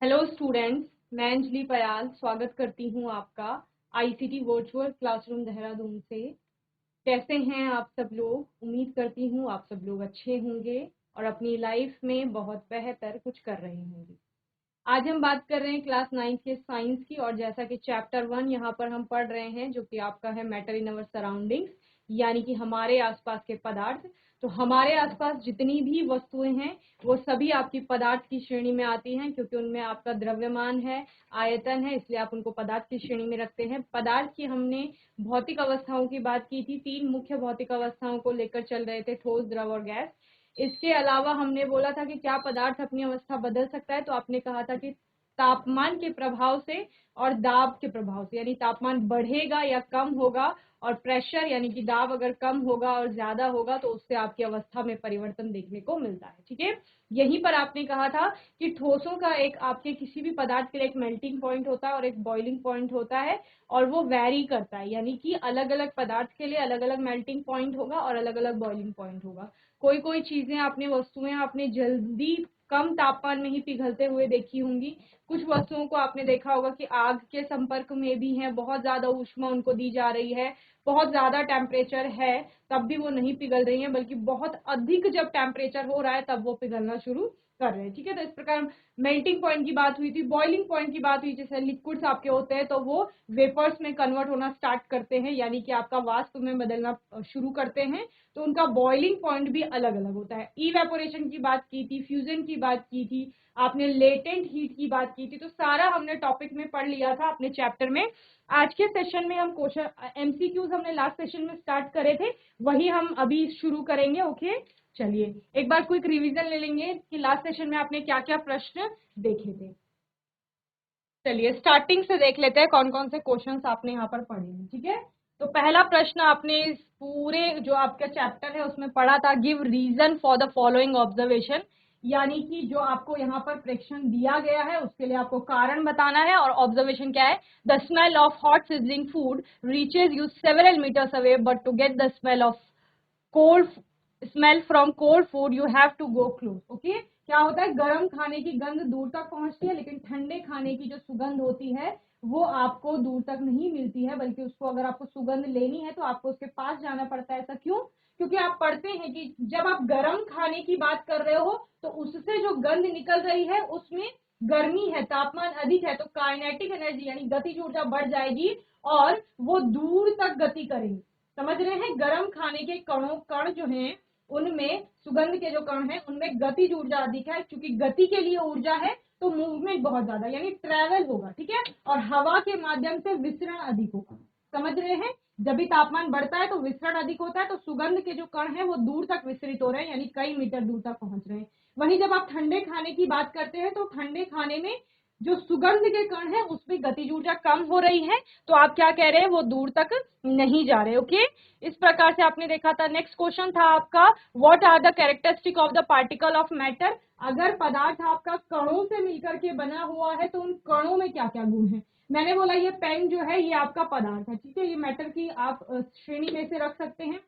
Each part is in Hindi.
हेलो स्टूडेंट्स, मैं अंजलि पयाल स्वागत करती हूँ आपका आईसीटी वर्चुअल क्लासरूम देहरादून से। कैसे हैं आप सब लोग? उम्मीद करती हूँ आप सब लोग अच्छे होंगे और अपनी लाइफ में बहुत बेहतर कुछ कर रहे होंगे। आज हम बात कर रहे हैं क्लास 9 के साइंस की, और जैसा कि चैप्टर 1 यहाँ पर हम पढ़ रहे हैं जो कि आपका है मैटर इन अवर सराउंडिंग्स, यानी कि हमारे आसपास के पदार्थ। तो हमारे आसपास जितनी भी वस्तुएं हैं वो सभी आपकी पदार्थ की श्रेणी में आती हैं, क्योंकि उनमें आपका द्रव्यमान है, आयतन है, इसलिए आप उनको पदार्थ की श्रेणी में रखते हैं। पदार्थ की हमने भौतिक अवस्थाओं की बात की थी, 3 मुख्य भौतिक अवस्थाओं को लेकर चल रहे थे, ठोस, द्रव और गैस। इसके अलावा हमने बोला था कि क्या पदार्थ अपनी अवस्था बदल सकता है, तो आपने कहा था कि तापमान के प्रभाव से और दाब के प्रभाव से, यानी तापमान बढ़ेगा या कम होगा, और प्रेशर यानी कि दाब अगर कम होगा और ज्यादा होगा तो उससे आपकी अवस्था में परिवर्तन देखने को मिलता है। ठीक है, यहीं पर आपने कहा था कि ठोसों का एक आपके किसी भी पदार्थ के लिए एक मेल्टिंग पॉइंट होता है और एक बॉइलिंग पॉइंट होता है, और वो वैरी करता है, यानी कि अलग अलग पदार्थ के लिए अलग अलग मेल्टिंग पॉइंट होगा और अलग अलग बॉइलिंग पॉइंट होगा। कोई कोई चीजें आपने, वस्तुएं आपने जल्दी कम तापमान में ही पिघलते हुए देखी होंगी। कुछ वस्तुओं को आपने देखा होगा कि आग के संपर्क में भी है, बहुत ज्यादा ऊष्मा उनको दी जा रही है, बहुत ज्यादा टेम्परेचर है, तब भी वो नहीं पिघल रही है, बल्कि बहुत अधिक जब टेम्परेचर हो रहा है तब वो पिघलना शुरू कर रहे हैं। ठीक है, तो इस प्रकार मेल्टिंग पॉइंट की बात हुई थी। बॉइलिंग पॉइंट की बात हुई, जैसे लिक्विड्स आपके होते हैं तो वो वेपर्स में कन्वर्ट होना स्टार्ट करते हैं, यानी कि आपका वाष्प में बदलना शुरू करते हैं, तो उनका बॉइलिंग पॉइंट भी अलग अलग होता है। इवेपोरेशन की बात की थी, फ्यूजन की बात की थी, आपने लेटेंट हीट की बात की थी, तो सारा हमने टॉपिक में पढ़ लिया था अपने चैप्टर में। आज के सेशन में हम क्वेश्चन एमसीक्यूज हमने लास्ट सेशन में स्टार्ट करे थे, वही हम अभी शुरू करेंगे। ओके, चलिए एक बार क्विक रिवीजन ले लेंगे कि लास्ट सेशन में आपने क्या क्या प्रश्न देखे थे। चलिए स्टार्टिंग से देख लेते हैं कौन कौन से क्वेश्चंस आपने यहाँ पर पढ़े हैं। ठीक है, तो पहला प्रश्न आपने इस पूरे जो आपका चैप्टर है उसमें पढ़ा था, give reason for the following observation, यानी कि जो आपको यहाँ पर प्रेक्षण दिया गया है उसके लिए आपको कारण बताना है, और ऑब्जर्वेशन क्या है, the smell of hot sizzling food reaches you several metres away, but to get the smell from cold food you have to go close. Okay, क्या होता है, गर्म खाने की गंध दूर तक पहुंचती है, लेकिन ठंडे खाने की जो सुगंध होती है वो आपको दूर तक नहीं मिलती है, बल्कि उसको अगर आपको सुगंध लेनी है तो आपको उसके पास जाना पड़ता है। ऐसा क्यों? क्योंकि आप पढ़ते हैं कि जब आप गर्म खाने की बात कर रहे हो तो उससे जो गंध निकल रही है उसमें गर्मी है, तापमान अधिक है, तो काइनेटिक एनर्जी यानी गतिज ऊर्जा बढ़ जाएगी और वो दूर तक गति करेंगे। समझ रहे हैं, गर्म खाने के कण जो हैं उनमें, सुगंध के जो कण हैं उनमें गतिज ऊर्जा अधिक है, क्योंकि गति के लिए ऊर्जा है तो मूवमेंट बहुत ज्यादा यानी ट्रेवल होगा। ठीक है, और हवा के माध्यम से विसरण अधिक होगा। समझ रहे हैं, जब भी तापमान बढ़ता है तो विसरण अधिक होता है, तो सुगंध के जो कण हैं वो दूर तक विसरित हो रहे हैं, यानी कई मीटर दूर तक पहुंच रहे हैं। वहीं जब आप ठंडे खाने की बात करते हैं तो ठंडे खाने में जो सुगंध के कण है उसमें गतिज ऊर्जा कम हो रही है, तो आप क्या कह रहे हैं, वो दूर तक नहीं जा रहे। ओके, इस प्रकार से आपने देखा था। नेक्स्ट क्वेश्चन था आपका, what are the characteristic of the particle of matter, अगर पदार्थ आपका कणों से मिलकर के बना हुआ है तो उन कणों में क्या क्या गुण है। मैंने बोला ये पेन जो है ये आपका पदार्थ है, ठीक है, ये मैटर की आप श्रेणी में से रख सकते हैं।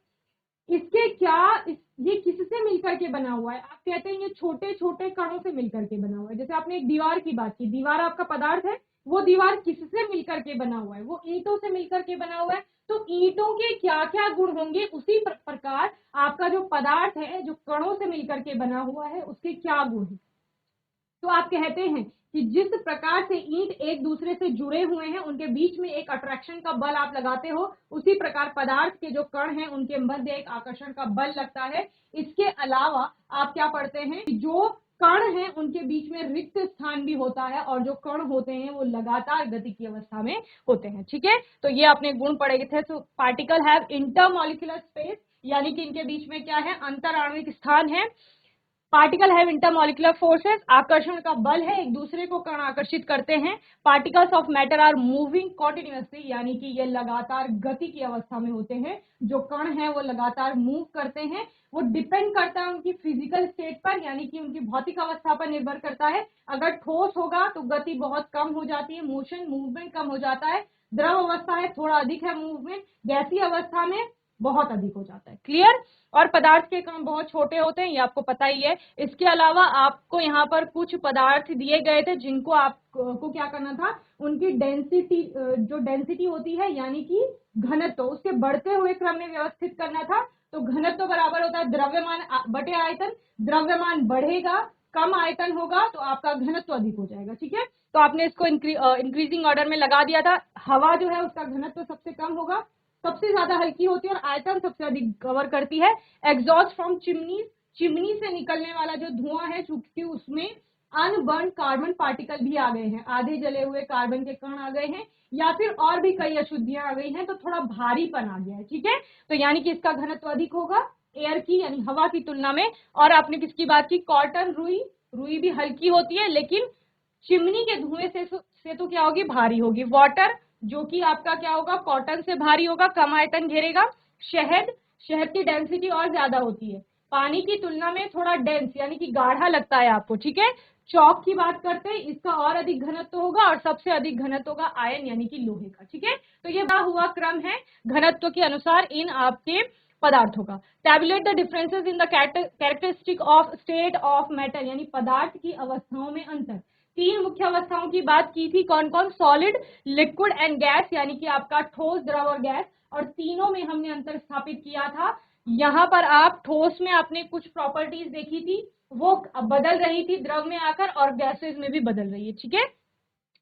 इसके क्या ये किससे मिलकर के बना हुआ है, आप कहते हैं ये छोटे छोटे कणों से मिलकर के बना हुआ है। जैसे आपने एक दीवार की बात की, दीवार आपका पदार्थ है, वो दीवार किससे मिलकर के बना हुआ है, वो ईंटों से मिलकर के बना हुआ है, तो ईंटों के क्या क्या गुण होंगे, उसी प्रकार आपका जो पदार्थ है जो कणों से मिलकर के बना हुआ है उसके क्या गुण है। तो आप कहते हैं कि जिस प्रकार से ईंट एक दूसरे से जुड़े हुए हैं, उनके बीच में एक अट्रैक्शन का बल आप लगाते हो, उसी प्रकार पदार्थ के जो कण हैं उनके मध्य एक आकर्षण का बल लगता है। इसके अलावा आप क्या पढ़ते हैं कि जो कण हैं उनके बीच में रिक्त स्थान भी होता है, और जो कण होते हैं वो लगातार गति की अवस्था में होते हैं। ठीक है, तो ये आपने गुण पढ़े थे। तो पार्टिकल हैव इंटरमॉलिक्यूलर स्पेस, यानी कि इनके बीच में क्या है, अंतर आणविक स्थान है। पार्टिकल हैव इंटरमॉलिक्यूलर फोर्सेस, आकर्षण का बल है, एक दूसरे को कण आकर्षित करते हैं। Particles of matter are moving continuously, यानी कि ये लगातार गति की अवस्था में होते हैं, जो कण है वो लगातार मूव करते हैं। वो डिपेंड करता है उनकी फिजिकल स्टेट पर, यानी कि उनकी भौतिक अवस्था पर निर्भर करता है। अगर ठोस होगा तो गति बहुत कम हो जाती है, मोशन मूवमेंट कम हो जाता है। द्रव अवस्था है, थोड़ा अधिक है मूवमेंट। गैसीय अवस्था में बहुत अधिक हो जाता है। क्लियर? और पदार्थ के कण बहुत छोटे होते हैं, ये आपको पता ही है। इसके अलावा आपको यहाँ पर कुछ पदार्थ दिए गए थे जिनको आपको क्या करना था, उनकी डेंसिटी, जो डेंसिटी होती है यानी कि घनत्व, उसके बढ़ते हुए क्रम में व्यवस्थित करना था। तो घनत्व बराबर होता है द्रव्यमान बटे आयतन। द्रव्यमान बढ़ेगा, कम आयतन होगा तो आपका घनत्व अधिक हो जाएगा। ठीक है, तो आपने इसको इंक्रीजिंग ऑर्डर में लगा दिया था। हवा जो है उसका घनत्व सबसे कम होगा, सबसे ज्यादा हल्की होती है और आयतन सबसे अधिक कवर करती है। एग्जॉस्ट फ्रॉम चिमनी, चिमनी से निकलने वाला जो धुआं है, चूंकि उसमें अनबर्न कार्बन पार्टिकल भी आ गए हैं, आधे जले हुए कार्बन के कण आ गए हैं, या फिर और भी कई अशुद्धियां आ गई हैं, तो थोड़ा भारीपन आ गया है। ठीक है, तो यानी कि इसका घनत्व अधिक होगा एयर की यानी हवा की तुलना में। और आपने किसकी बात की, कॉटन, रुई। रुई भी हल्की होती है लेकिन चिमनी के धुएं से तो क्या होगी, भारी होगी। वाटर जो कि आपका क्या होगा, कॉटन से भारी होगा, कम आयतन घेरेगा। शहद, शहद की डेंसिटी और ज्यादा होती है, पानी की तुलना में थोड़ा डेंस यानी कि गाढ़ा लगता है आपको। ठीक है, चौक की बात करते हैं, इसका और अधिक घनत्व होगा और सबसे अधिक घनत्व होगा आयन यानी कि लोहे का। ठीक है, तो ये हुआ क्रम है घनत्व के अनुसार इन आपके पदार्थों का। Tabulate the differences in the characteristic of state of matter, यानी पदार्थ की अवस्थाओं में अंतर। तीन मुख्य अवस्थाओं की बात की थी, कौन कौन, सॉलिड, लिक्विड एंड गैस, यानी कि आपका ठोस, द्रव और गैस। और तीनों में हमने अंतर स्थापित किया था। यहाँ पर आप ठोस में आपने कुछ प्रॉपर्टीज देखी थी, वो बदल रही थी द्रव में आकर, और गैसेज में भी बदल रही है। ठीक है,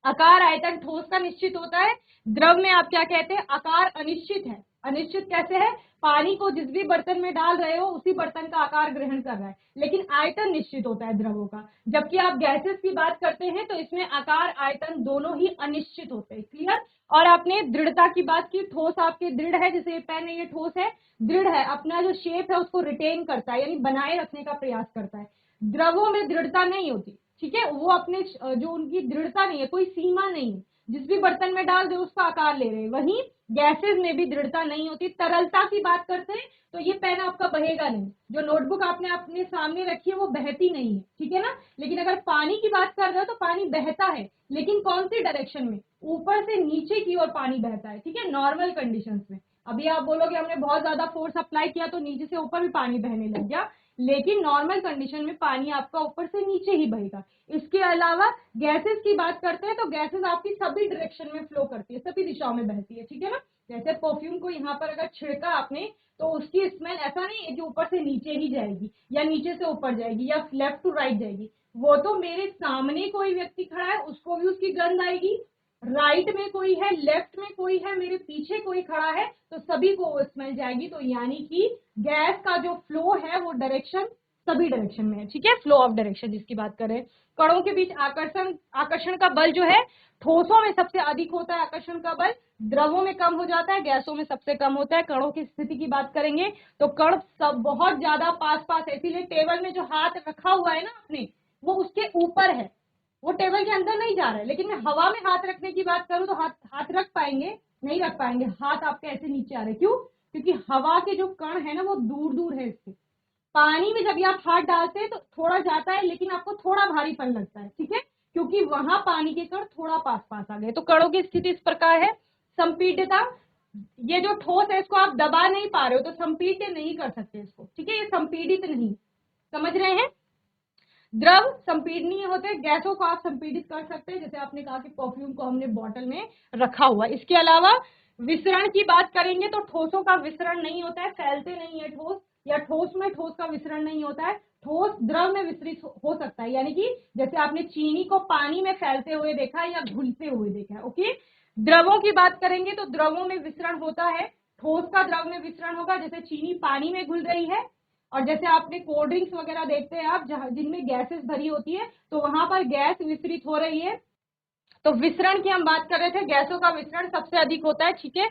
आकार आयतन ठोस का निश्चित होता है, द्रव में आप क्या कहते हैं, आकार अनिश्चित है। अनिश्चित कैसे है, पानी को जिस भी बर्तन में डाल रहे हो उसी बर्तन का आकार ग्रहण कर रहा है, लेकिन आयतन निश्चित होता है द्रवों का। जबकि आप गैसेस की बात करते हैं तो इसमें आकार आयतन दोनों ही अनिश्चित होते हैं। क्लियर? और आपने दृढ़ता की बात की, ठोस आपके दृढ़ है, जैसे ये पेन है ये ठोस है, दृढ़ है, अपना जो शेप है उसको रिटेन करता है यानी बनाए रखने का प्रयास करता है। द्रवों में दृढ़ता नहीं होती। ठीक है, वो अपने जो उनकी दृढ़ता नहीं है, कोई सीमा नहीं है, जिस भी बर्तन में डाल दे उसका आकार ले रहे हैं। वहीं गैसेस में भी दृढ़ता नहीं होती। तरलता की बात करते हैं तो ये पेन आपका बहेगा नहीं, जो नोटबुक आपने अपने सामने रखी है वो बहती नहीं है। ठीक है ना, लेकिन अगर पानी की बात कर रहे हो तो पानी बहता है, लेकिन कौन सी डायरेक्शन में, ऊपर से नीचे की ओर पानी बहता है। ठीक है, नॉर्मल कंडीशंस में। अभी आप बोलोगे हमने बहुत ज्यादा फोर्स अप्लाई किया तो नीचे से ऊपर भी पानी बहने लग गया, लेकिन नॉर्मल कंडीशन में पानी आपका ऊपर से नीचे ही बहेगा। इसके अलावा गैसेस की बात करते हैं तो गैसेस आपकी सभी डायरेक्शन में फ्लो करती है, सभी दिशाओं में बहती है। ठीक है ना, जैसे परफ्यूम को यहाँ पर अगर छिड़का आपने तो उसकी स्मेल ऐसा नहीं है कि ऊपर से नीचे ही जाएगी या नीचे से ऊपर जाएगी या लेफ्ट टू राइट जाएगी। वो तो मेरे सामने कोई व्यक्ति खड़ा है उसको भी उसकी गंध आएगी, राइट में कोई है, लेफ्ट में कोई है, मेरे पीछे कोई खड़ा है, तो सभी को वो स्मेल जाएगी। तो यानी कि गैस का जो फ्लो है वो डायरेक्शन सभी डायरेक्शन में है। ठीक है, फ्लो ऑफ डायरेक्शन जिसकी बात करें। कणों के बीच आकर्षण का बल जो है, ठोसों में सबसे अधिक होता है आकर्षण का बल, द्रवों में कम हो जाता है, गैसों में सबसे कम होता है। कणों की स्थिति की बात करेंगे तो कण सब बहुत ज्यादा पास पास है, इसीलिए टेबल में जो हाथ रखा हुआ है ना आपने, वो उसके ऊपर है, वो टेबल के अंदर नहीं जा रहा है। लेकिन मैं हवा में हाथ रखने की बात करूं तो हाथ रख पाएंगे, नहीं रख पाएंगे, हाथ आपके ऐसे नीचे आ रहे। क्यों? क्योंकि हवा के जो कण है ना वो दूर दूर है इससे। पानी में जब आप हाथ डालते हैं तो थोड़ा जाता है लेकिन आपको थोड़ा भारीपन लगता है। ठीक है, क्योंकि वहां पानी के कण थोड़ा पास पास आ गए। तो कणों की स्थिति इस प्रकार है। संपीडितता, ये जो ठोस है इसको आप दबा नहीं पा रहे हो तो संपीडित नहीं कर सकते इसको। ठीक है, ये संपीडित नहीं, समझ रहे हैं। द्रव संपीडनीय होते हैं, गैसों को आप संपीडित कर सकते हैं, जैसे आपने कहा कि परफ्यूम को हमने बॉटल में रखा हुआ। इसके अलावा विसरण की बात करेंगे तो ठोसों का विसरण नहीं होता है, फैलते नहीं है ठोस, या ठोस में ठोस का विसरण नहीं होता है। ठोस द्रव में विसरित हो सकता है, यानी कि जैसे आपने चीनी को पानी में फैलते हुए देखा है या घुलते हुए देखा है। ओके, द्रवों की बात करेंगे तो द्रवों में विसरण होता है, ठोस का द्रव में विसरण होगा, जैसे चीनी पानी में घुल रही है, और जैसे आपने कोल्ड ड्रिंक्स वगैरह देखते हैं आप जहां जिनमें गैसेस भरी होती है तो वहां पर गैस विसरित हो रही है। तो विसरण की हम बात कर रहे थे, गैसों का विसरण सबसे अधिक होता है। ठीक है,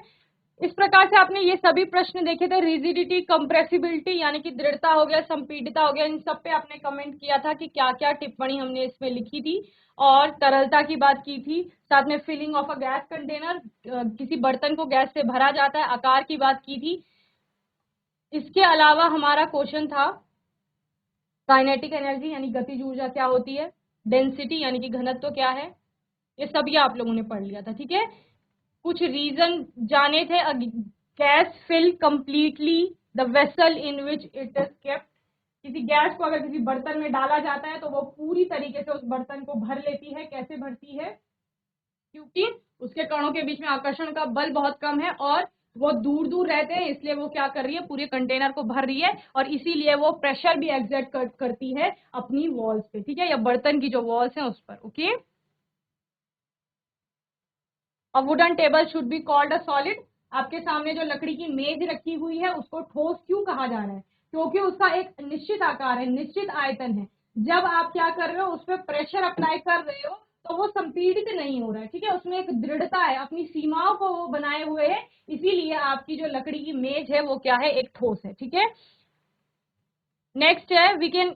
इस प्रकार से आपने ये सभी प्रश्न देखे थे। रिजिडिटी, कंप्रेसिबिलिटी यानी कि दृढ़ता हो गया, संपीडितता हो गया, इन सब पे आपने कमेंट किया था कि क्या क्या टिप्पणी हमने इसमें लिखी थी। और तरलता की बात की थी, साथ में filling of a gas container, किसी बर्तन को गैस से भरा जाता है, आकार की बात की थी। इसके अलावा हमारा क्वेश्चन था काइनेटिक एनर्जी यानी गतिज ऊर्जा क्या होती है, डेंसिटी यानी कि घनत्व क्या है, ये सभी आप लोगों ने पढ़ लिया था। ठीक है, कुछ रीजन जाने थे gas fill completely the vessel in which it is kept. किसी गैस को अगर किसी बर्तन में डाला जाता है तो वो पूरी तरीके से उस बर्तन को भर लेती है। कैसे भरती है? क्योंकि उसके कणों के बीच में आकर्षण का बल बहुत कम है और वो दूर दूर रहते हैं, इसलिए वो क्या कर रही है, पूरे कंटेनर को भर रही है और इसीलिए वो प्रेशर भी एग्जर्ट करती है अपनी वॉल्स पे, ठीक है, या बर्तन की जो वॉल्स हैं उस पर। Okay, a wooden table should be called a solid. आपके सामने जो लकड़ी की मेज रखी हुई है उसको ठोस क्यों कहा जा रहा है? क्योंकि उसका एक निश्चित आकार है, निश्चित आयतन है। जब आप क्या कर रहे हो, उस पर प्रेशर अप्लाई कर रहे हो तो वो संपीड़ित नहीं हो रहा है, ठीक है, उसमें एक दृढ़ता है, अपनी सीमाओं को वो बनाए हुए है, इसीलिए आपकी जो लकड़ी की मेज है वो क्या है, एक ठोस है, ठीक है। नेक्स्ट है, we can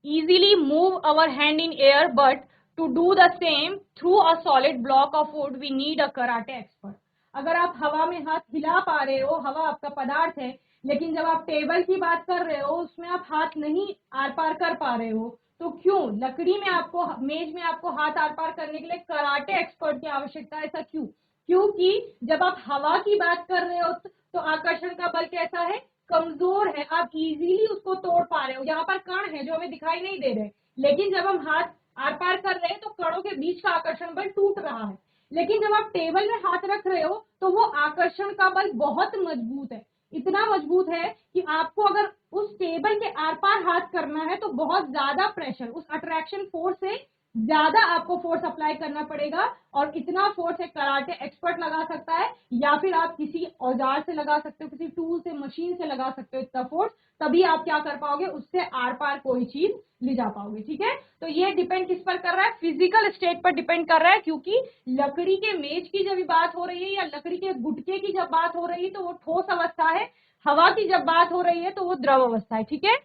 easily move our hand in air, but to do the same through a solid block of wood we need a karate expert। अगर आप हवा में हाथ हिला पा रहे हो, हवा आपका पदार्थ है, लेकिन जब आप टेबल की बात कर रहे हो उसमें आप हाथ नहीं आर पार कर पा रहे हो, तो क्यों? लकड़ी में आपको, मेज में आपको हाथ आर पार करने के लिए कराटे एक्सपर्ट की आवश्यकता है। ऐसा क्यों? क्योंकि जब आप हवा की बात कर रहे हो तो आकर्षण का बल कैसा है, कमजोर है, आप इजीली उसको तोड़ पा रहे हो। यहाँ पर कण है जो हमें दिखाई नहीं दे रहे, लेकिन जब हम हाथ आर पार कर रहे हैं तो कणों के बीच का आकर्षण बल टूट रहा है। लेकिन जब आप टेबल में हाथ रख रहे हो तो वो आकर्षण का बल बहुत मजबूत है, इतना मजबूत है कि आपको अगर उस टेबल के आर पार हाथ करना है तो बहुत ज्यादा प्रेशर, उस अट्रैक्शन फोर्स से ज्यादा आपको फोर्स अप्लाई करना पड़ेगा, और इतना फोर्स एक कराटे एक्सपर्ट लगा सकता है, या फिर आप किसी औजार से लगा सकते हो, किसी टूल से, मशीन से लगा सकते हो इतना फोर्स, तभी आप क्या कर पाओगे, उससे आर पार कोई चीज ले जा पाओगे, ठीक है। तो ये डिपेंड किस पर कर रहा है, फिजिकल स्टेट पर डिपेंड कर रहा है, क्योंकि लकड़ी के मेज की जब बात हो रही है या लकड़ी के गुटके की जब बात हो रही है तो वो ठोस अवस्था है, हवा की जब बात हो रही है तो वो द्रव अवस्था है, ठीक है।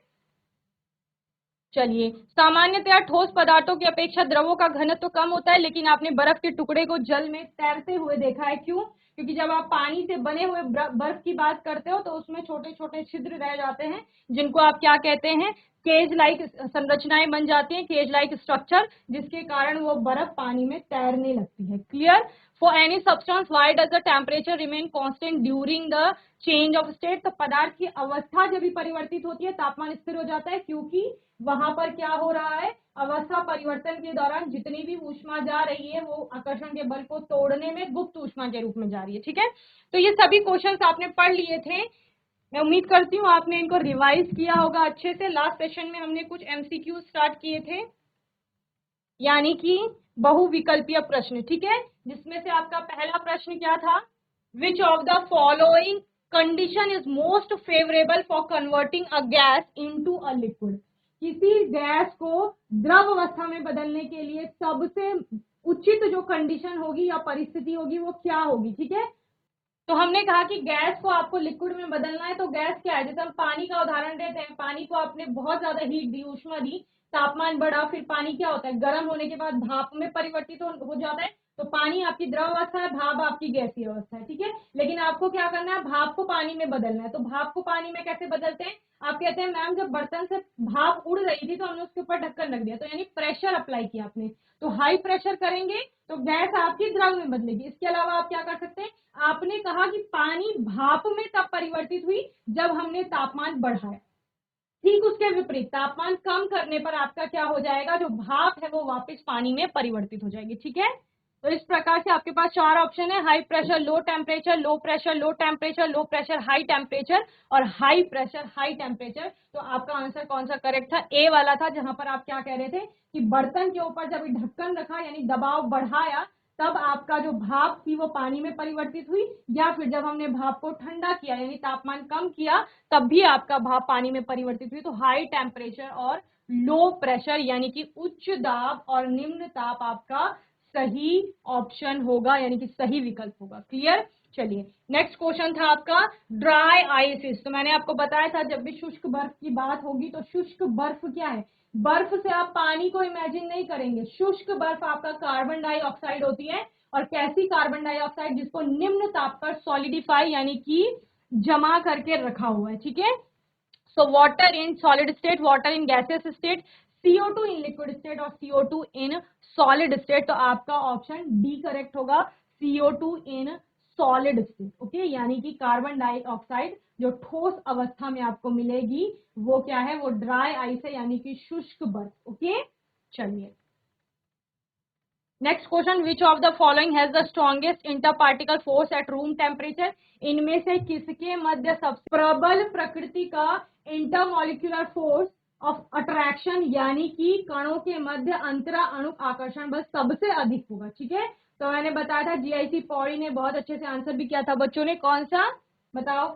चलिए, सामान्यतया ठोस पदार्थों की अपेक्षा द्रवों का घनत्व तो कम होता है, लेकिन आपने बर्फ के टुकड़े को जल में तैरते हुए देखा है। क्यों? क्योंकि जब आप पानी से बने हुए बर्फ की बात करते हो तो उसमें छोटे छोटे छिद्र रह जाते हैं, जिनको आप क्या कहते हैं, केज लाइक संरचनाएं बन जाती हैं, केज लाइक स्ट्रक्चर, जिसके कारण वो बर्फ पानी में तैरने लगती है। Clear? For any substance why does the temperature remain constant during the change of state? तो पदार्थ की अवस्था जब भी परिवर्तित होती है तापमान स्थिर हो जाता है, क्योंकि वहां पर क्या हो रहा है, अवस्था परिवर्तन के दौरान जितनी भी ऊष्मा जा रही है वो आकर्षण के बल को तोड़ने में गुप्त ऊष्मा के रूप में जा रही है, ठीक है। तो ये सभी क्वेश्चंस आपने पढ़ लिए थे, मैं उम्मीद करती हूँ आपने इनको रिवाइज किया होगा अच्छे से। लास्ट सेशन में हमने कुछ एमसीक्यू स्टार्ट किए थे, यानी कि बहुविकल्पीय प्रश्न, ठीक है, जिसमें से आपका पहला प्रश्न क्या था, विच of the following condition is most favourable for converting a gas into a liquid? किसी गैस को द्रव अवस्था में बदलने के लिए सबसे उचित जो कंडीशन होगी या परिस्थिति होगी वो क्या होगी, ठीक है। तो हमने कहा कि गैस को आपको लिक्विड में बदलना है, तो गैस क्या है, जैसे हम पानी का उदाहरण देते हैं, पानी को आपने बहुत ज्यादा हीट दी, ऊष्मा दी, तापमान बढ़ा, फिर पानी क्या होता है, गर्म होने के बाद भाप में परिवर्तित हो जाता है। तो पानी आपकी द्रव अवस्था है, भाप आपकी गैसीय अवस्था है, ठीक है। लेकिन आपको क्या करना है, भाप को पानी में बदलना है। तो भाप को पानी में कैसे बदलते हैं? आप कहते हैं मैम जब बर्तन से भाप उड़ रही थी तो हमने उसके ऊपर ढक्कन रख दिया, तो यानी प्रेशर अप्लाई किया आपने, तो हाई प्रेशर करेंगे तो गैस आपकी द्रव में बदलेगी। इसके अलावा आप क्या कर सकते हैं, आपने कहा कि पानी भाप में तब परिवर्तित हुई जब हमने तापमान बढ़ाया, ठीक उसके विपरीत तापमान कम करने पर आपका क्या हो जाएगा, जो भाप है वो वापस पानी में परिवर्तित हो जाएगी, ठीक है। तो इस प्रकार से आपके पास चार ऑप्शन है, high pressure low temperature, low pressure low temperature, low pressure high temperature, और हाई प्रेशर हाई टेम्परेचर। तो आपका आंसर कौन सा करेक्ट था? ए वाला था, जहां पर आप क्या कह रहे थे कि बर्तन के ऊपर जब ढक्कन रखा यानी दबाव बढ़ाया तब आपका जो भाप थी वो पानी में परिवर्तित हुई, या फिर जब हमने भाप को ठंडा किया यानी तापमान कम किया तब भी आपका भाप पानी में परिवर्तित हुई। तो हाई टेम्परेचर और लो प्रेशर यानी कि उच्च दाब और निम्न ताप आपका सही ऑप्शन होगा, यानी कि सही विकल्प होगा। क्लियर? चलिए, नेक्स्ट क्वेश्चन था आपका ड्राई आइसिस। तो मैंने आपको बताया था जब भी शुष्क बर्फ की बात होगी तो शुष्क बर्फ क्या है, बर्फ से आप पानी को इमेजिन नहीं करेंगे, शुष्क बर्फ आपका कार्बन डाइऑक्साइड होती है, और कैसी कार्बन डाइऑक्साइड, जिसको निम्न ताप पर सॉलिडिफाई यानी कि जमा करके रखा हुआ है, ठीक है। So water in solid state, water in gaseous state, CO2 in liquid state और CO2 इन सॉलिड स्टेट। तो आपका ऑप्शन डी करेक्ट होगा, CO2 in solid state, okay, यानी कि कार्बन डाइऑक्साइड जो ठोस अवस्था में आपको मिलेगी वो क्या है, वो ड्राई आइस है, यानी कि शुष्क बर्फ, ओके। चलिए next question, which of the following has the strongest interparticle force at room temperature, इनमें से किसके मध्य सबसे प्रबल प्रकृति का इंटरमॉलिक्यूलर फोर्स ऑफ अट्रैक्शन यानी कि कणों के मध्य अंतरा अणु आकर्षण बल सबसे अधिक होगा, ठीक है। तो मैंने बताया था, जीआईसी पौड़ी ने बहुत अच्छे से आंसर भी किया था बच्चों ने, कौन सा बताओ,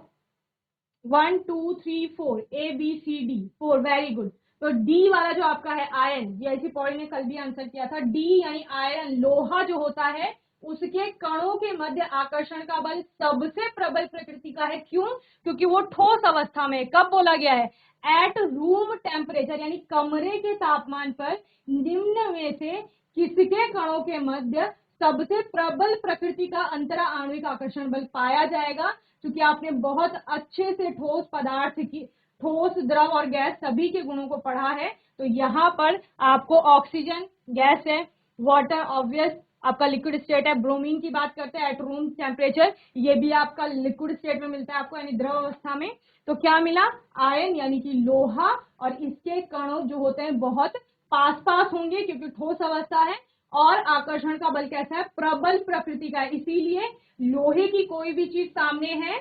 1 2 3 4 ABCD 4, वेरी गुड। तो डी वाला जो आपका है आयरन, जीआईसी पॉली ने कल भी आंसर किया था, डी यानी आयरन, लोहा जो होता है उसके कणों के मध्य आकर्षण का बल सबसे प्रबल प्रकृति का है, क्यों, क्योंकि वो ठोस अवस्था में, कब बोला गया है, एट रूम टेम्परेचर यानी कमरे के तापमान पर निम्न में से किसके कणों के मध्य सबसे प्रबल प्रकृति का अंतरा आणविक आकर्षण बल पाया जाएगा। क्योंकि आपने बहुत अच्छे से ठोस पदार्थ की, ठोस द्रव और गैस सभी के गुणों को पढ़ा है, तो यहाँ पर आपको ऑक्सीजन गैस है, वाटर ऑब्वियस आपका लिक्विड स्टेट है, ब्रोमीन की बात करते हैं एट रूम टेम्परेचर, ये भी आपका लिक्विड स्टेट में मिलता है आपको, यानी द्रव अवस्था में। तो क्या मिला, आयन यानी कि लोहा, और इसके कणों जो होते हैं बहुत पास पास होंगे क्योंकि ठोस अवस्था है, और आकर्षण का बल कैसा है, प्रबल प्रकृति का है, इसीलिए लोहे की कोई भी चीज सामने है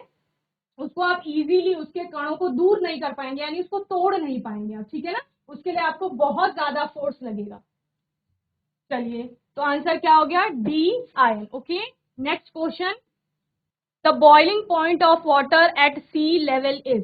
उसको आप इजीली उसके कणों को दूर नहीं कर पाएंगे, यानी उसको तोड़ नहीं पाएंगे आप, ठीक है ना, उसके लिए आपको बहुत ज्यादा फोर्स लगेगा। चलिए तो आंसर क्या हो गया, D ion, okay. Next question, the boiling point of water at sea level is,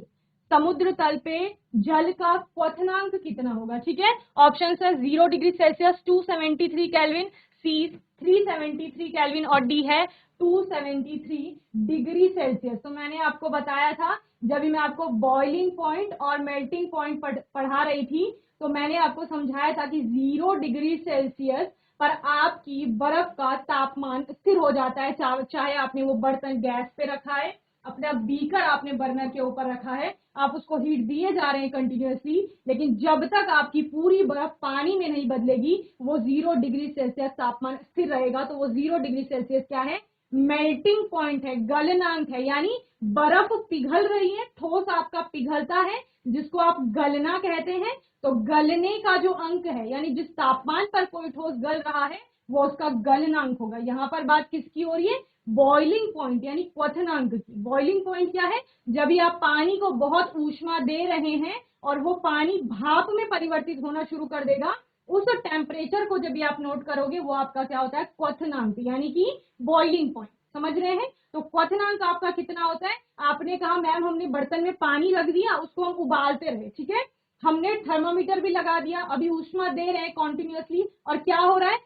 समुद्र तल पे जल का क्वथनांक कितना होगा, ठीक है। ऑप्शन है 0 डिग्री सेल्सियस, 273 केल्विन, सी 373 केल्विन, और डी है 273 डिग्री सेल्सियस। तो मैंने आपको बताया था जब भी मैं आपको बॉइलिंग पॉइंट और मेल्टिंग पॉइंट पढ़ा रही थी, तो मैंने आपको समझाया था कि 0 डिग्री सेल्सियस पर आपकी बर्फ का तापमान स्थिर हो जाता है, चाहे आपने वो बर्तन गैस पे रखा है, अपना बीकर आपने बर्नर के ऊपर रखा है, आप उसको हीट दिए जा रहे हैं कंटिन्यूअसली, लेकिन जब तक आपकी पूरी बर्फ पानी में नहीं बदलेगी वो 0 डिग्री सेल्सियस तापमान स्थिर रहेगा। तो वो 0 डिग्री सेल्सियस क्या है, मेल्टिंग पॉइंट है, गलनांक है, यानी बर्फ पिघल रही है, ठोस आपका पिघलता है जिसको आप गलना कहते हैं। तो गलने का जो अंक है, यानी जिस तापमान पर कोई ठोस गल रहा है वो उसका गलनांक होगा। यहाँ पर बात किसकी हो रही है, बॉइलिंग पॉइंट यानी क्वथनांक की। बॉइलिंग पॉइंट क्या है, जब भी आप पानी को बहुत ऊष्मा दे रहे हैं और वो पानी भाप में परिवर्तित होना शुरू कर देगा, उस टेम्परेचर को जब भी आप नोट करोगे वो आपका क्या होता है, क्वथनांक, यानी कि बॉइलिंग पॉइंट, समझ रहे हैं। तो क्वथनांक आपका कितना होता है, आपने कहा मैम हमने बर्तन में पानी रख दिया, उसको हम उबालते रहे, ठीक है, हमने थर्मामीटर भी लगा दिया, अभी ऊष्मा दे रहे हैं कॉन्टिन्यूअसली, और क्या हो रहा है,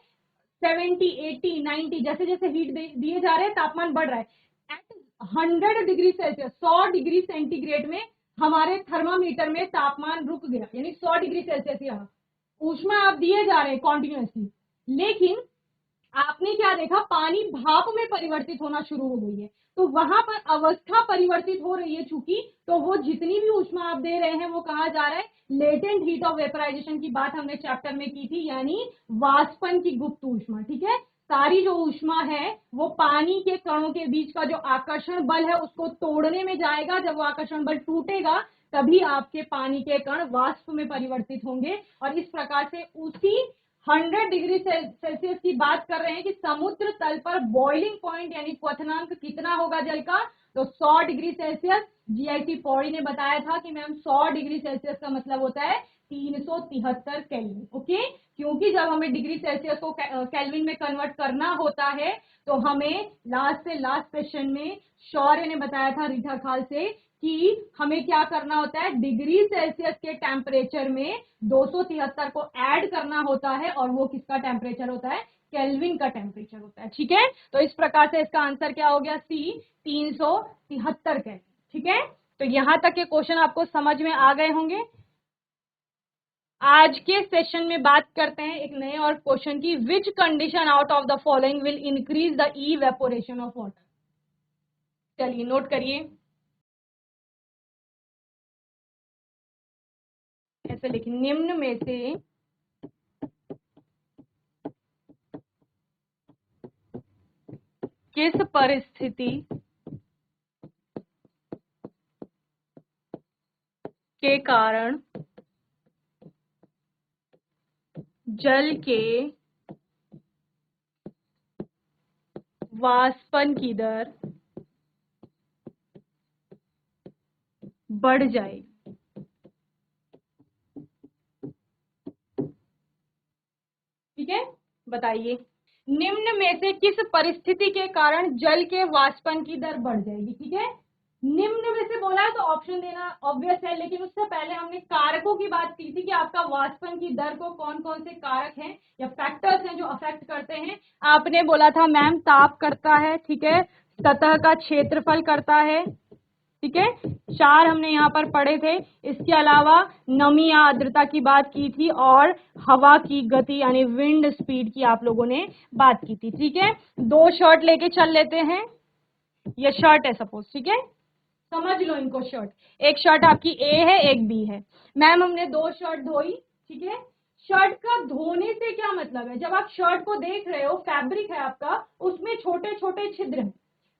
70 80 90 जैसे जैसे हीट दिए जा रहे हैं तापमान बढ़ रहा है। At 100 degree Celsius, 100 degree centigrade में हमारे थर्मामीटर में तापमान रुक गया, यानी 100 डिग्री सेल्सियस ही रहा, ऊष्मा आप दिए जा रहे हैं कॉन्टिन्यूअसली, लेकिन आपने क्या देखा, पानी भाप में परिवर्तित होना शुरू हो गई है, तो वहां पर अवस्था परिवर्तित हो रही है चूंकि, तो वो जितनी भी ऊष्मा आप दे रहे हैं वो कहा जा रहा है लेटेंट हीट ऑफ वेपराइजेशन की बात हमने चैप्टर में की थी, यानी वाष्पन की गुप्त ऊष्मा, ठीक है। सारी जो ऊष्मा है वो पानी के कणों के बीच का जो आकर्षण बल है उसको तोड़ने में जाएगा, जब वो आकर्षण बल टूटेगा तभी आपके पानी के कण वाष्प में परिवर्तित होंगे। और इस प्रकार से उसी 100 डिग्री सेल्सियस की बात कर रहे हैं कि समुद्र तल पर बॉइलिंग पॉइंट यानी क्वथनांक कितना होगा जल का, तो 100 डिग्री सेल्सियस। जीआईटी पौड़ी ने बताया था कि मैम 100 डिग्री सेल्सियस का मतलब होता है 373 केल्विन, ओके। क्योंकि जब हमें डिग्री सेल्सियस को केल्विन में कन्वर्ट करना होता है तो हमें लास्ट से लास्ट क्वेश्चन में शौर्य ने बताया था रीठा खाल से कि हमें क्या करना होता है, डिग्री सेल्सियस के टेम्परेचर में 273 को ऐड करना होता है, और वो किसका टेम्परेचर होता है, केल्विन का टेम्परेचर होता है, ठीक है। तो इस प्रकार से इसका आंसर क्या हो गया, सी 373 केल्विन, ठीक है। तो यहां तक के क्वेश्चन आपको समझ में आ गए होंगे। आज के सेशन में बात करते हैं एक नए और क्वेश्चन की, which condition out of the following will increase the evaporation of water. चलिए नोट करिए, ऐसे लिखिए, निम्न में से किस परिस्थिति के कारण जल के वाष्पन की दर बढ़ जाएगी। ठीक है, बताइए निम्न में से किस परिस्थिति के कारण जल के वाष्पन की दर बढ़ जाएगी। ठीक है, निम्न में से बोला है तो ऑप्शन देना ऑब्वियस है, लेकिन उससे पहले हमने कारकों की बात की थी कि आपका वाष्पन की दर को कौन कौन से कारक हैं या फैक्टर्स हैं जो अफेक्ट करते हैं। आपने बोला था मैम ताप करता है, ठीक है, सतह का क्षेत्रफल करता है, ठीक है, 4 हमने यहाँ पर पढ़े थे। इसके अलावा नमी या आर्द्रता की बात की थी और हवा की गति यानी विंड स्पीड की आप लोगों ने बात की थी। ठीक है, 2 शर्ट लेके चल लेते हैं, ये शर्ट है सपोज, ठीक है, समझ लो इनको शर्ट, एक शर्ट आपकी ए है एक बी है। मैम हमने 2 शर्ट धोई, ठीक है, शर्ट का धोने से क्या मतलब है, जब आप शर्ट को देख रहे हो फैब्रिक है आपका, उसमें छोटे छोटे छिद्र हैं,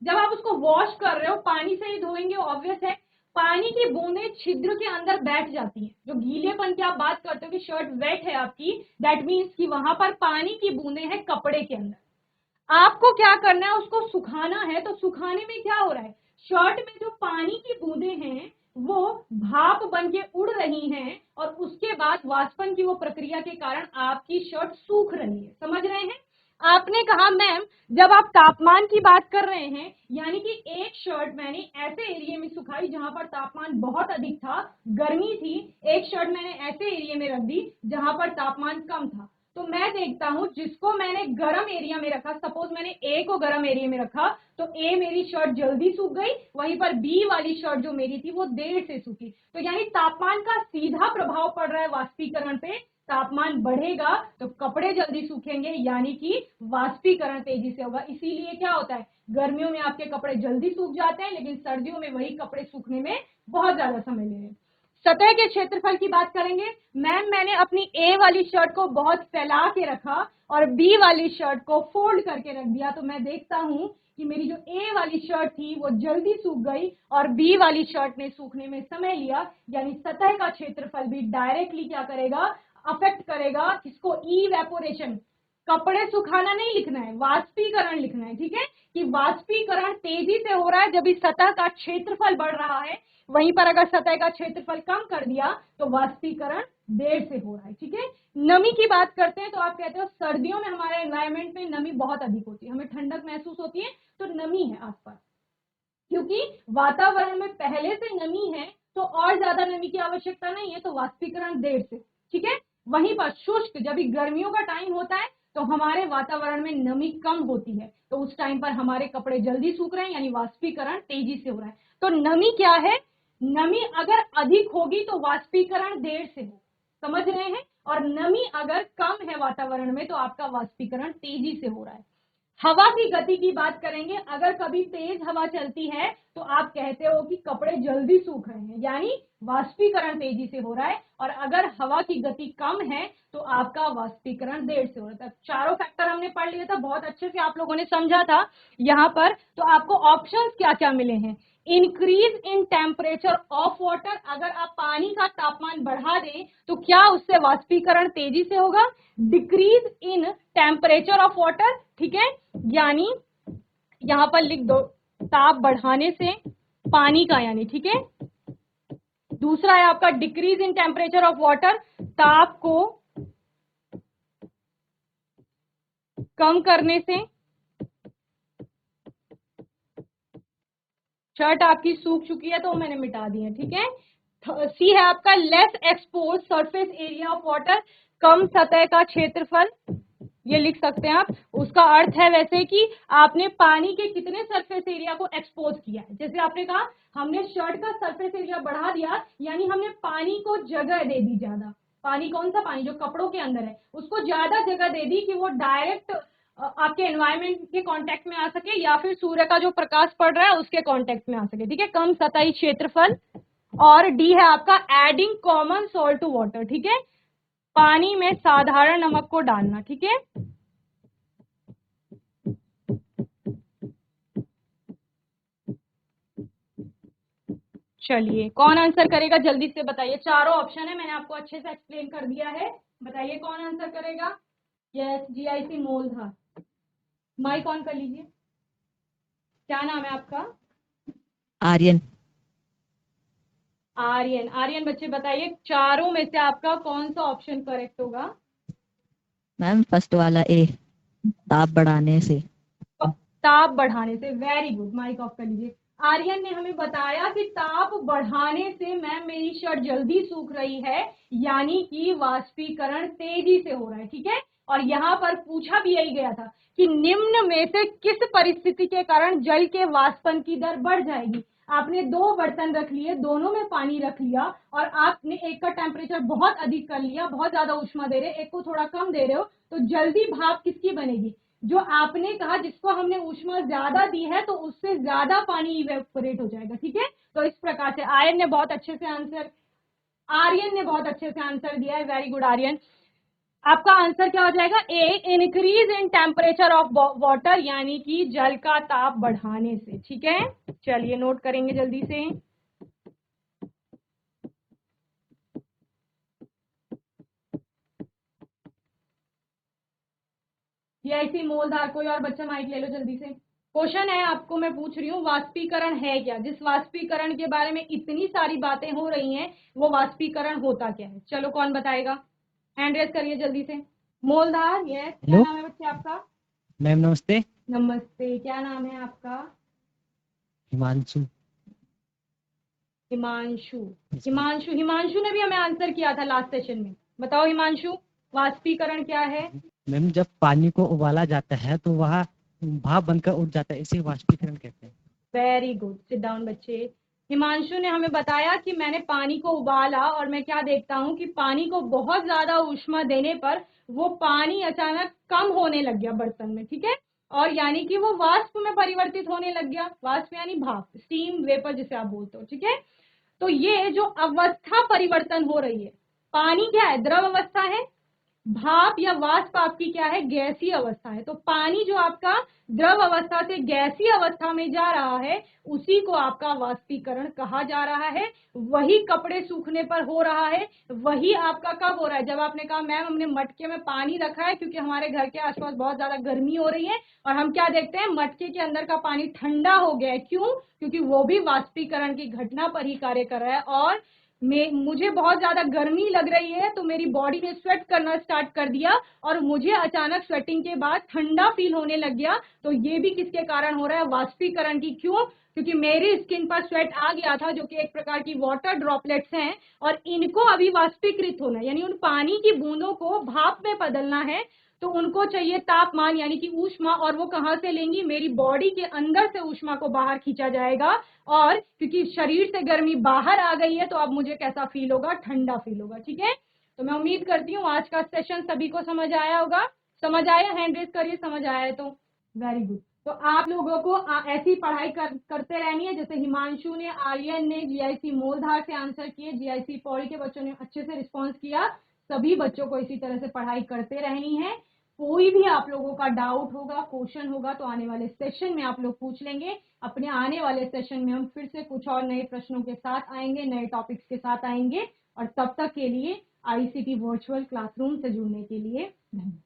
जब आप उसको वॉश कर रहे हो पानी से ही धोएंगे, ऑब्वियस है पानी की बूंदें छिद्र के अंदर बैठ जाती हैं। जो गीलेपन की आप बात करते हो कि शर्ट वेट है आपकी, दैट मीन्स कि वहां पर पानी की बूंदें हैं कपड़े के अंदर। आपको क्या करना है, उसको सुखाना है, तो सुखाने में क्या हो रहा है, शर्ट में जो पानी की बूंदें हैं वो भाप बन के उड़ रही हैं और उसके बाद वाष्पन की वो प्रक्रिया के कारण आपकी शर्ट सूख रही है। समझ रहे हैं। आपने कहा मैम जब आप तापमान की बात कर रहे हैं, यानी कि एक शर्ट मैंने ऐसे एरिया में सुखाई जहां पर तापमान बहुत अधिक था, गर्मी थी, एक शर्ट मैंने ऐसे एरिया में रख दी जहां पर तापमान कम था, तो मैं देखता हूं जिसको मैंने गर्म एरिया में रखा, सपोज मैंने ए को गर्म एरिया में रखा तो ए मेरी शर्ट जल्दी सूख गई, वहीं पर बी वाली शर्ट जो मेरी थी वो देर से सूखी। तो यानी तापमान का सीधा प्रभाव पड़ रहा है वाष्पीकरण पे, तापमान बढ़ेगा तो कपड़े जल्दी सूखेंगे, यानी कि वाष्पीकरण तेजी से होगा। इसीलिए क्या होता है, गर्मियों में आपके कपड़े जल्दी सूख जाते हैं, लेकिन सर्दियों में वही कपड़े सूखने में बहुत ज्यादा समय ले रहे हैं। सतह के क्षेत्रफल की बात करेंगे, मैम मैंने अपनी ए वाली शर्ट को बहुत फैला के रखा और बी वाली शर्ट को फोल्ड करके रख दिया, तो मैं देखता हूं कि मेरी जो ए वाली शर्ट थी वो जल्दी सूख गई और बी वाली शर्ट ने सूखने में समय लिया। यानी सतह का क्षेत्रफल भी डायरेक्टली क्या करेगा, अफेक्ट करेगा किसको, इवेपोरेशन। कपड़े सुखाना नहीं लिखना है, वाष्पीकरण लिखना है। ठीक है, कि वाष्पीकरण तेजी से हो रहा है जब इस सतह का क्षेत्रफल बढ़ रहा है, वहीं पर अगर सतह का क्षेत्रफल कम कर दिया तो वाष्पीकरण देर से हो रहा है। ठीक है, नमी की बात करते हैं तो आप कहते हो सर्दियों में हमारे एनवायरमेंट में नमी बहुत अधिक होती है, हमें ठंडक महसूस होती है, तो नमी है आसपास, क्योंकि वातावरण में पहले से नमी है तो और ज्यादा नमी की आवश्यकता नहीं है, तो वाष्पीकरण देर से। ठीक है, वहीं पर शुष्क जब गर्मियों का टाइम होता है तो हमारे वातावरण में नमी कम होती है, तो उस टाइम पर हमारे कपड़े जल्दी सूख रहे हैं, यानी वाष्पीकरण तेजी से हो रहा है। तो नमी क्या है, नमी अगर अधिक होगी तो वाष्पीकरण देर से हो, समझ रहे हैं, और नमी अगर कम है वातावरण में तो आपका वाष्पीकरण तेजी से हो रहा है। हवा की गति की बात करेंगे, अगर कभी तेज हवा चलती है तो आप कहते हो कि कपड़े जल्दी सूख रहे हैं, यानी वाष्पीकरण तेजी से हो रहा है, और अगर हवा की गति कम है तो आपका वाष्पीकरण देर से हो रहा था। चारों फैक्टर हमने पढ़ लिया था, बहुत अच्छे से आप लोगों ने समझा था यहाँ पर। तो आपको ऑप्शंस क्या क्या मिले हैं, increase in temperature of water, अगर आप पानी का तापमान बढ़ा दें तो क्या उससे वाष्पीकरण तेजी से होगा। Decrease in temperature of water, ठीक है, यानी यहां पर लिख दो ताप बढ़ाने से पानी का, यानी ठीक है। दूसरा है आपका decrease in temperature of water, ताप को कम करने से। शर्ट आपकी सूख चुकी है तो मैंने मिटा दी है, ठीक है। सी है आपका less expose surface area of water, कम सतह का क्षेत्रफल, ये लिख सकते हैं आप। उसका अर्थ है वैसे कि आपने पानी के कितने सरफेस एरिया को एक्सपोज किया है, जैसे आपने कहा हमने शर्ट का सरफेस एरिया बढ़ा दिया, यानी हमने पानी को जगह दे दी ज्यादा। पानी कौन सा पानी, जो कपड़ों के अंदर है, उसको ज्यादा जगह दे दी कि वो डायरेक्ट आपके एनवायरमेंट के कांटेक्ट में आ सके या फिर सूर्य का जो प्रकाश पड़ रहा है उसके कांटेक्ट में आ सके। ठीक है, कम सतही क्षेत्रफल। और डी है आपका adding common salt to water, ठीक है, पानी में साधारण नमक को डालना। ठीक है, चलिए कौन आंसर करेगा जल्दी से बताइए। चारों ऑप्शन है, मैंने आपको अच्छे से एक्सप्लेन कर दिया है। बताइए कौन आंसर करेगा। Yes, GIC Moldhar. Mic on कर लीजिए। क्या नाम है आपका। आर्यन। आर्यन। आर्यन बच्चे बताइए चारों में से आपका कौन सा ऑप्शन करेक्ट होगा। मैम फर्स्ट वाला ए, ताप बढ़ाने से। ताप बढ़ाने से। वेरी गुड, माइक ऑफ कर लीजिए। आर्यन ने हमें बताया कि ताप बढ़ाने से मैम मेरी शर्ट जल्दी सूख रही है, यानी कि वाष्पीकरण तेजी से हो रहा है। ठीक है, और यहाँ पर पूछा भी यही गया था कि निम्न में से किस परिस्थिति के कारण जल के वाष्पन की दर बढ़ जाएगी। आपने दो बर्तन रख लिए, दोनों में पानी रख लिया और आपने एक का टेम्परेचर बहुत अधिक कर लिया, बहुत ज्यादा ऊष्मा दे रहे, एक को थोड़ा कम दे रहे हो, तो जल्दी भाप किसकी बनेगी। जो आपने कहा जिसको हमने ऊष्मा ज्यादा दी है तो उससे ज्यादा पानी इवेपोरेट हो जाएगा। ठीक है, तो इस प्रकार से आर्यन ने बहुत अच्छे से आंसर दिया है। Very good Aryan. आपका आंसर क्या हो जाएगा, a, increase in temperature of water, यानी कि जल का ताप बढ़ाने से। ठीक है, चलिए नोट करेंगे जल्दी से। जीआईसी मोलधार। कोई और बच्चा माइक ले लो जल्दी से। क्वेश्चन है आपको, मैं पूछ रही हूँ वाष्पीकरण है क्या। जिस वाष्पीकरण के बारे में इतनी सारी बातें हो रही हैं वो वाष्पीकरण होता क्या है। चलो कौन बताएगा, हैंड रेस करिए जल्दी से। मोलधार। यस, क्या हेलो नाम है बच्चे आपका। मैम, नमस्ते। नमस्ते, क्या नाम है आपका। हिमांशु। हिमांशु। हिमांशु, हिमांशु ने भी हमें आंसर किया था लास्ट सेशन में। बताओ हिमांशु, वाष्पीकरण क्या है। मैम जब पानी को उबाला जाता है तो वह भाप बनकर उठ जाता है, इसे वाष्पीकरण कहते हैं। वेरी गुड, सिट डाउन बच्चे। हिमांशु ने हमें बताया कि मैंने पानी को उबाला और मैं क्या देखता हूँ कि पानी को बहुत ज्यादा ऊष्मा देने पर वो पानी अचानक कम होने लग गया बर्तन में। ठीक है, और यानी कि वो वाष्प में परिवर्तित होने लग गया। वाष्प यानी भाप, स्टीम वेपर जिसे आप बोलते हो। ठीक है, तो ये जो अवस्था परिवर्तन हो रही है, पानी क्या है, द्रव अवस्था है। भाप या वाष्प आपकी क्या है, गैसीय अवस्था है। तो पानी जो आपका द्रव अवस्था से गैसीय अवस्था में जा रहा है उसी को आपका वाष्पीकरण कहा जा रहा है। वही कपड़े सूखने पर हो रहा है। वही आपका कब हो रहा है, जब आपने कहा मैम हमने मटके में पानी रखा है क्योंकि हमारे घर के आसपास बहुत ज्यादा गर्मी हो रही है और हम क्या देखते हैं मटके के अंदर का पानी ठंडा हो गया है। क्यों, क्योंकि वो भी वाष्पीकरण की घटना पर ही कार्य कर रहा है। और मुझे बहुत ज्यादा गर्मी लग रही है तो मेरी बॉडी ने स्वेट करना स्टार्ट कर दिया और मुझे अचानक स्वेटिंग के बाद ठंडा फील होने लग गया। तो ये भी किसके कारण हो रहा है, वाष्पीकरण की। क्यों, क्योंकि मेरी स्किन पर स्वेट आ गया था जो कि एक प्रकार की वाटर ड्रॉपलेट्स हैं और इनको अभी वाष्पीकृत होना है, यानी उन पानी की बूंदों को भाप में बदलना है। तो उनको चाहिए तापमान यानी कि ऊष्मा, और वो कहां से लेंगी, मेरी बॉडी के अंदर से ऊष्मा को बाहर खींचा जाएगा। और क्योंकि शरीर से गर्मी बाहर आ गई है तो अब मुझे कैसा फील होगा, ठंडा फील होगा। ठीक है, तो मैं उम्मीद करती हूँ आज का सेशन सभी को समझ आया होगा। समझ आया, हैंड रेज करिए समझ आया है तो। Very good. तो आप लोगों को ऐसी पढ़ाई करते रहनी है जैसे हिमांशु ने, आर्यन ने जीआईसी मोलधार से आंसर किए, जीआईसी पौड़ी के बच्चों ने अच्छे से रिस्पॉन्स किया। सभी बच्चों को इसी तरह से पढ़ाई करते रहनी है। कोई भी आप लोगों का डाउट होगा, क्वेश्चन होगा तो आने वाले सेशन में आप लोग पूछ लेंगे। अपने आने वाले सेशन में हम फिर से कुछ और नए प्रश्नों के साथ आएंगे, नए टॉपिक्स के साथ आएंगे। और तब तक के लिए आईसीटी वर्चुअल क्लासरूम से जुड़ने के लिए धन्यवाद।